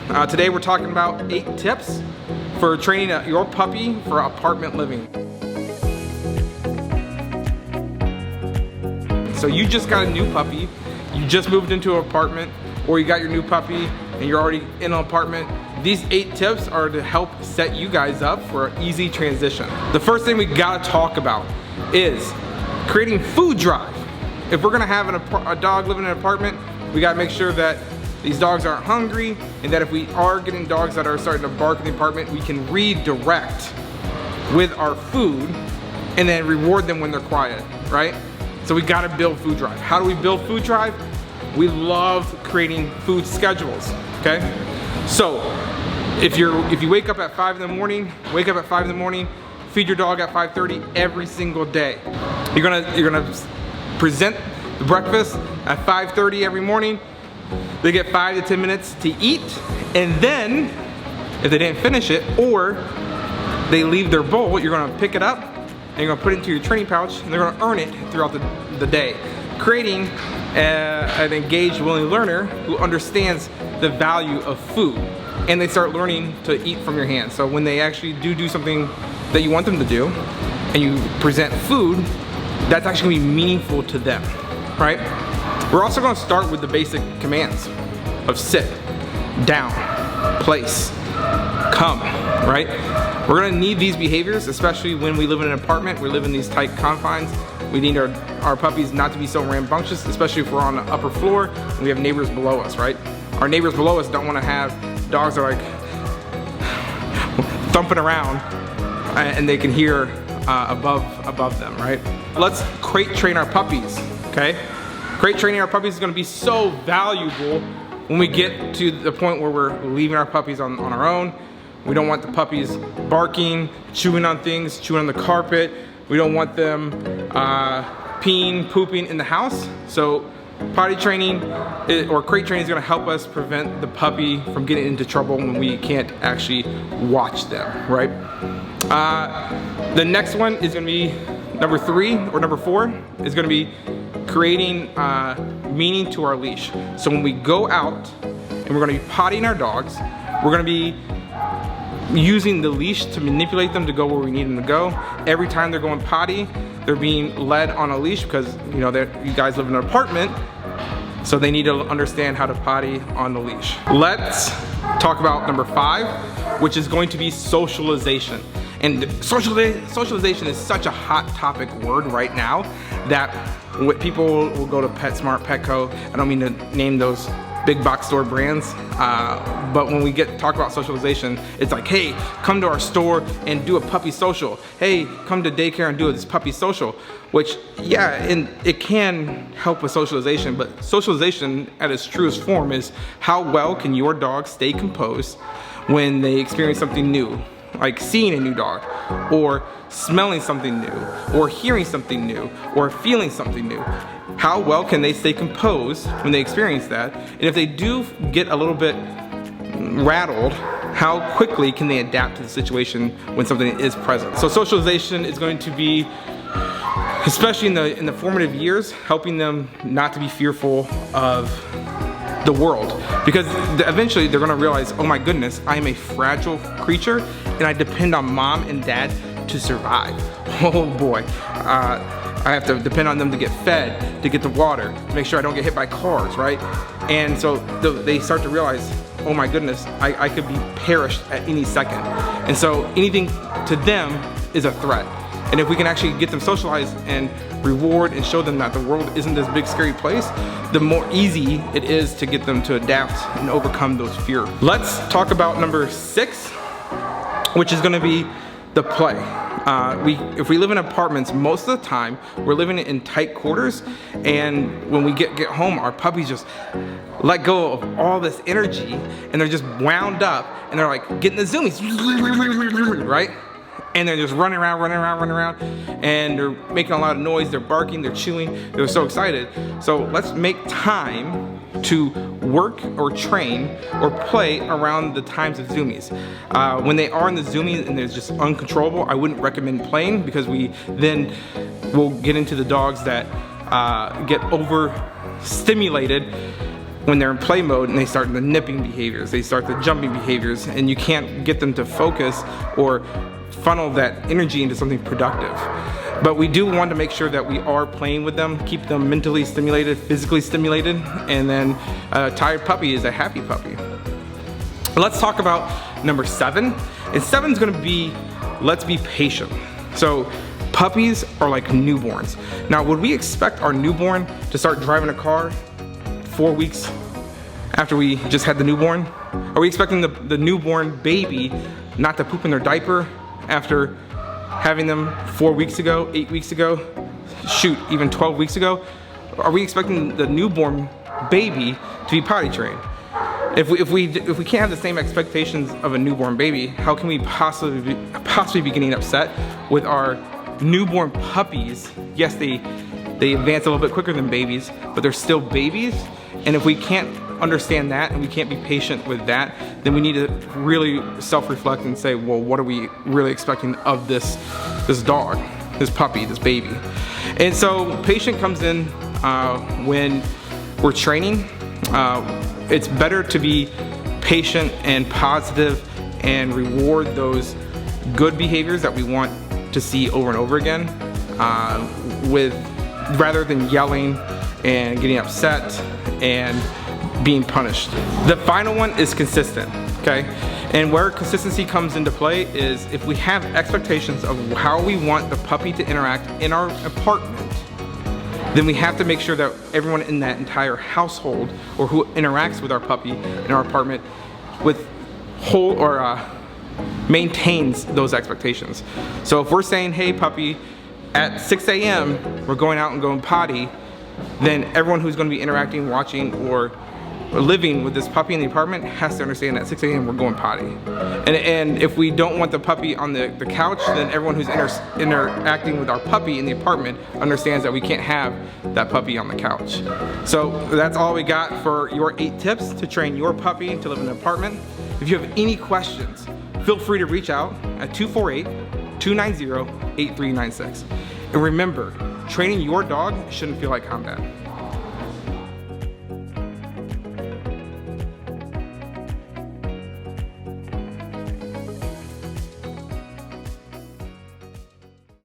Today we're talking about 8 tips for training your puppy for apartment living. So you just got a new puppy, you just moved into an apartment, or you got your new puppy and you're already in an apartment. These 8 tips are to help set you guys up for an easy transition. The first thing we gotta talk about is creating food drive. If we're gonna have a dog living in an apartment, we gotta make sure that these dogs aren't hungry, and that if we are getting dogs that are starting to bark in the apartment, we can redirect with our food and then reward them when they're quiet, right? So we gotta build food drive. How do we build food drive? We love creating food schedules, okay? So if you wake up at 5 in the morning, feed your dog at 5:30 every single day. You're gonna present the breakfast at 5:30 every morning. They get 5 to 10 minutes to eat, and then if they didn't finish it or they leave their bowl, you're gonna pick it up and you're gonna put it into your training pouch, and they're gonna earn it throughout the day. Creating an engaged, willing learner who understands the value of food, and they start learning to eat from your hands. So when they actually do something that you want them to do, and you present food, that's actually gonna be meaningful to them, right? We're also gonna start with the basic commands of sit, down, place, come, right? We're gonna need these behaviors, especially when we live in an apartment, we live in these tight confines. We need our puppies not to be so rambunctious, especially if we're on the upper floor and we have neighbors below us, right? Our neighbors below us don't wanna have dogs that are like thumping around and they can hear above them, right? Let's crate train our puppies, okay? Crate training our puppies is gonna be so valuable when we get to the point where we're leaving our puppies on our own. We don't want the puppies barking, chewing on things, chewing on the carpet. We don't want them peeing, pooping in the house. So potty training or crate training is gonna help us prevent the puppy from getting into trouble when we can't actually watch them, right? The next one is gonna be number 3 or number 4 is gonna be creating meaning to our leash. So when we go out and we're gonna be pottying our dogs, we're gonna be using the leash to manipulate them to go where we need them to go. Every time they're going potty, they're being led on a leash because you know you guys live in an apartment, so they need to understand how to potty on the leash. Let's talk about number 5, which is going to be socialization. And socialization is such a hot topic word right now that people will go to PetSmart, Petco. I don't mean to name those big box store brands, but when we talk about socialization, it's like, hey, come to our store and do a puppy social. Hey, come to daycare and do this puppy social. Which, yeah, and it can help with socialization, but socialization at its truest form is how well can your dog stay composed when they experience something new, like seeing a new dog, or smelling something new, or hearing something new, or feeling something new. How well can they stay composed when they experience that? And if they do get a little bit rattled, how quickly can they adapt to the situation when something is present? So socialization is going to be, especially in the formative years, helping them not to be fearful of the world, because eventually they're gonna realize, oh my goodness, I am a fragile creature and I depend on mom and dad to survive. Oh boy, I have to depend on them to get fed, to get the water, to make sure I don't get hit by cars, right? And so they start to realize, oh my goodness, I could be perished at any second. And so anything to them is a threat. And if we can actually get them socialized and reward and show them that the world isn't this big scary place, the more easy it is to get them to adapt and overcome those fears. Let's talk about number 6, which is gonna be the play. If we live in apartments, most of the time we're living in tight quarters, and when we get home, our puppies just let go of all this energy and they're just wound up and they're like getting the zoomies, right? And they're just running around, and they're making a lot of noise, they're barking, they're chewing, they're so excited. So let's make time to work or train or play around the times of zoomies. When they are in the zoomies and they're just uncontrollable, I wouldn't recommend playing, because we then will get into the dogs that get overstimulated when they're in play mode and they start the nipping behaviors, they start the jumping behaviors, and you can't get them to focus or funnel that energy into something productive. But we do want to make sure that we are playing with them, keep them mentally stimulated, physically stimulated, and then a tired puppy is a happy puppy. Let's talk about number 7. And 7 is gonna be, let's be patient. So puppies are like newborns. Now, would we expect our newborn to start driving a car 4 weeks after we just had the newborn? Are we expecting the newborn baby not to poop in their diaper after having them 4 weeks ago, 8 weeks ago, shoot, even 12 weeks ago? Are we expecting the newborn baby to be potty trained? If we can't have the same expectations of a newborn baby, how can we possibly be getting upset with our newborn puppies? Yes, they advance a little bit quicker than babies, but they're still babies. And if we can't understand that and we can't be patient with that, then we need to really self-reflect and say, well, what are we really expecting of this dog, this puppy, this baby? And so patient comes in when we're training. It's better to be patient and positive and reward those good behaviors that we want to see over and over again, rather than yelling and getting upset and being punished. The final one is consistent, okay? And where consistency comes into play is if we have expectations of how we want the puppy to interact in our apartment, then we have to make sure that everyone in that entire household or who interacts with our puppy in our apartment maintains those expectations. So if we're saying, hey puppy, at 6 a.m. we're going out and going potty, then everyone who's going to be interacting, watching, or living with this puppy in the apartment has to understand that at 6 a.m. we're going potty. And if we don't want the puppy on the couch, then everyone who's interacting with our puppy in the apartment understands that we can't have that puppy on the couch. So that's all we got for your 8 tips to train your puppy to live in an apartment. If you have any questions, feel free to reach out at 248-290-8396. And remember, training your dog shouldn't feel like combat.